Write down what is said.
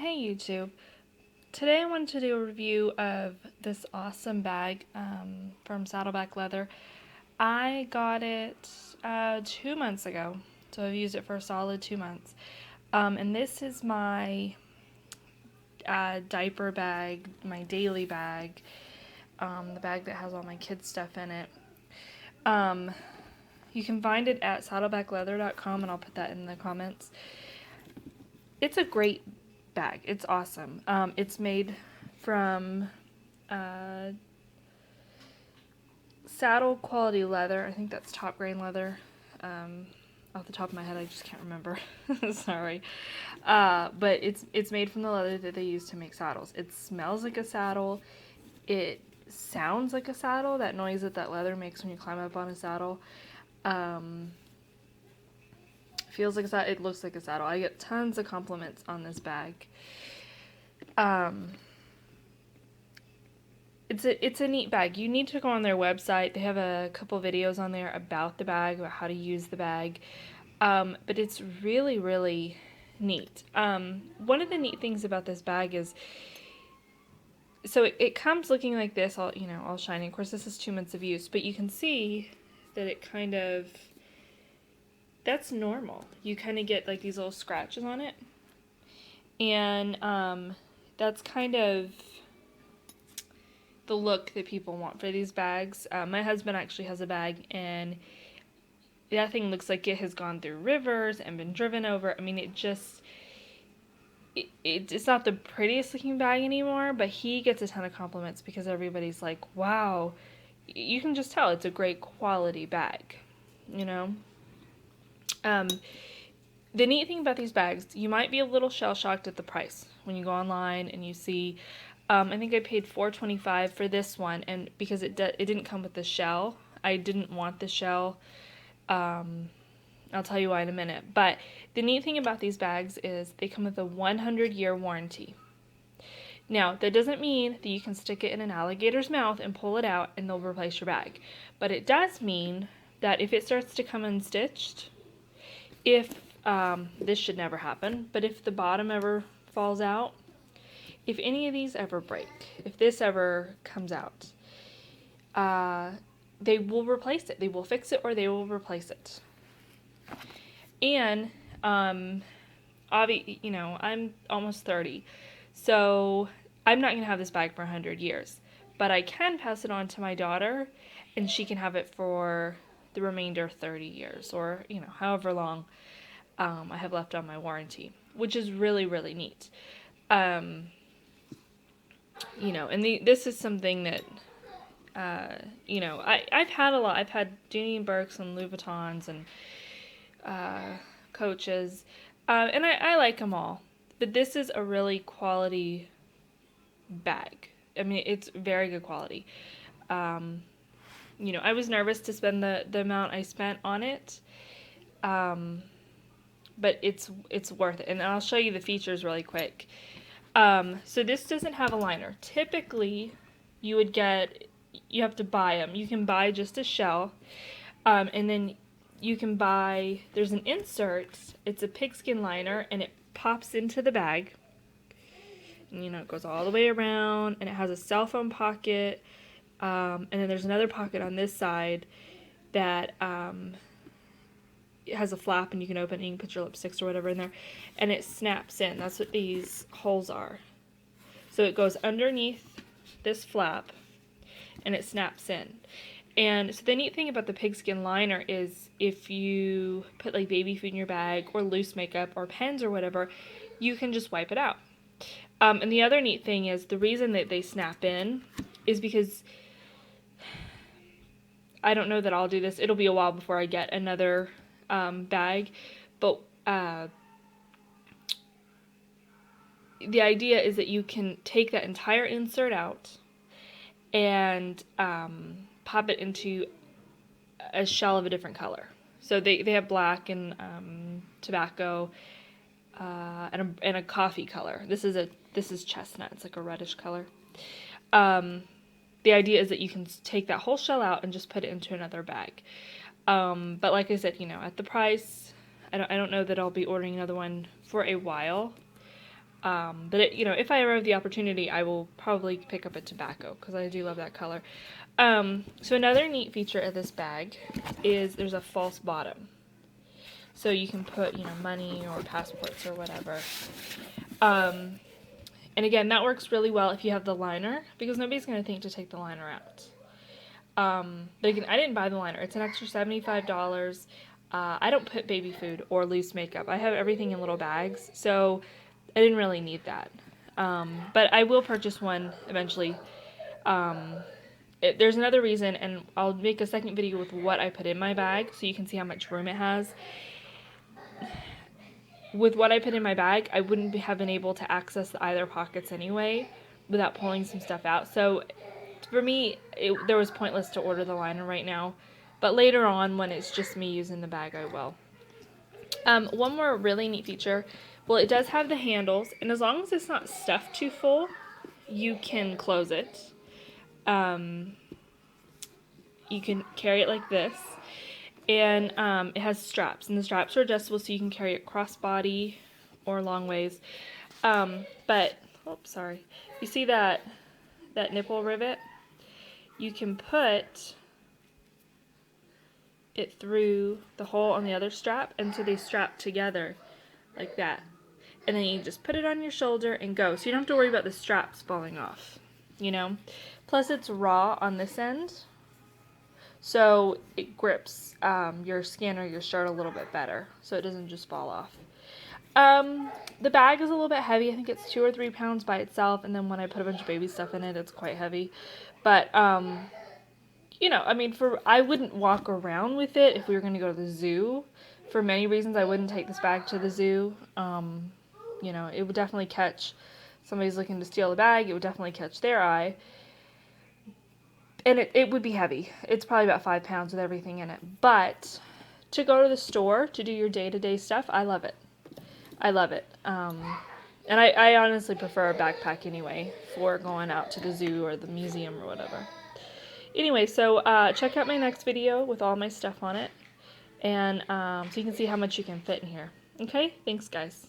Hey YouTube. Today I wanted to do a review of this awesome bag from Saddleback Leather. I got it 2 months ago, so I've used it for a solid 2 months. And this is my diaper bag, my daily bag, the bag that has all my kids' stuff in it. You can find it at saddlebackleather.com, and I'll put that in the comments. It's a great bag. It's awesome. It's made from saddle quality leather. I think that's top grain leather. Off the top of my head, I just can't remember. Sorry. But it's made from the leather that they use to make saddles. It smells like a saddle. It sounds like a saddle. That noise that leather makes when you climb up on a saddle. Feels like a saddle. It looks like a saddle. I get tons of compliments on this bag. It's a neat bag. You need to go on their website. They have a couple videos on there about the bag, about how to use the bag. But it's really, really neat. One of the neat things about this bag is, so it comes looking like this, all shiny. Of course, this is 2 months of use, but you can see that it kind of, that's normal. You kind of get like these little scratches on it. And that's kind of the look that people want for these bags. My husband actually has a bag, and that thing looks like it has gone through rivers and been driven over. I mean, it's not the prettiest looking bag anymore, but he gets a ton of compliments because everybody's like, wow, you can just tell it's a great quality bag, you know? The neat thing about these bags, you might be a little shell-shocked at the price when you go online and you see, I think I paid $4.25 for this one, and because it didn't come with the shell. I didn't want the shell. I'll tell you why in a minute. But the neat thing about these bags is they come with a 100-year warranty. Now, that doesn't mean that you can stick it in an alligator's mouth and pull it out and they'll replace your bag. But it does mean that if it starts to come unstitched, if this should never happen, but if the bottom ever falls out, if any of these ever break, if this ever comes out, they will replace it. They will fix it or they will replace it. And I'm almost 30, so I'm not going to have this bag for 100 years, but I can pass it on to my daughter, and she can have it for the remainder 30 years, or, however long I have left on my warranty, which is really, really neat. And this is something that, I've had a lot. I've had Dooney & Burke's and Louis Vuittons and Coaches, and I like them all. But this is a really quality bag. I mean, it's very good quality. I was nervous to spend the amount I spent on it, but it's worth it. And I'll show you the features really quick. So this doesn't have a liner. Typically, you have to buy them. You can buy just a shell, and then you can buy, there's an insert. It's a pigskin liner, and it pops into the bag. And, it goes all the way around, and it has a cell phone pocket, and then there's another pocket on this side that it has a flap, and you can open it and you can put your lipsticks or whatever in there, and it snaps in. That's what these holes are. So it goes underneath this flap, and it snaps in. And so the neat thing about the pigskin liner is if you put like baby food in your bag or loose makeup or pens or whatever, you can just wipe it out. And the other neat thing is the reason that they snap in is because, I don't know that I'll do this. It'll be a while before I get another bag, but the idea is that you can take that entire insert out and pop it into a shell of a different color. So they have black and tobacco and a coffee color. This is chestnut. It's like a reddish color. The idea is that you can take that whole shell out and just put it into another bag. But like I said, at the price, I don't know that I'll be ordering another one for a while. But it, if I ever have the opportunity, I will probably pick up a tobacco because I do love that color. So another neat feature of this bag is there's a false bottom. So you can put, money or passports or whatever. And again, that works really well if you have the liner because nobody's going to think to take the liner out. But again, I didn't buy the liner. It's an extra $75. I don't put baby food or loose makeup. I have everything in little bags, so I didn't really need that. But I will purchase one eventually. There's another reason, and I'll make a second video with what I put in my bag so you can see how much room it has. With what I put in my bag, I wouldn't have been able to access either pockets anyway without pulling some stuff out. So for me, there was pointless to order the liner right now. But later on, when it's just me using the bag, I will. One more really neat feature. Well, it does have the handles, and as long as it's not stuffed too full, you can close it. You can carry it like this. And it has straps, and the straps are adjustable so you can carry it crossbody or long ways. But, oops, sorry. You see that nipple rivet? You can put it through the hole on the other strap, and so they strap together like that. And then you just put it on your shoulder and go. So you don't have to worry about the straps falling off, Plus it's raw on this end. So it grips your skin or your shirt a little bit better, so it doesn't just fall off. The bag is a little bit heavy. I think it's 2 or 3 pounds by itself, and then when I put a bunch of baby stuff in it, it's quite heavy. But, I mean, I wouldn't walk around with it if we were going to go to the zoo. For many reasons, I wouldn't take this bag to the zoo. It would definitely catch, somebody's looking to steal the bag, it would definitely catch their eye. And it would be heavy. It's probably about 5 pounds with everything in it. But to go to the store, to do your day-to-day stuff, I love it. I love it. And I honestly prefer a backpack anyway for going out to the zoo or the museum or whatever. Anyway, so check out my next video with all my stuff on it. And so you can see how much you can fit in here. Okay? Thanks, guys.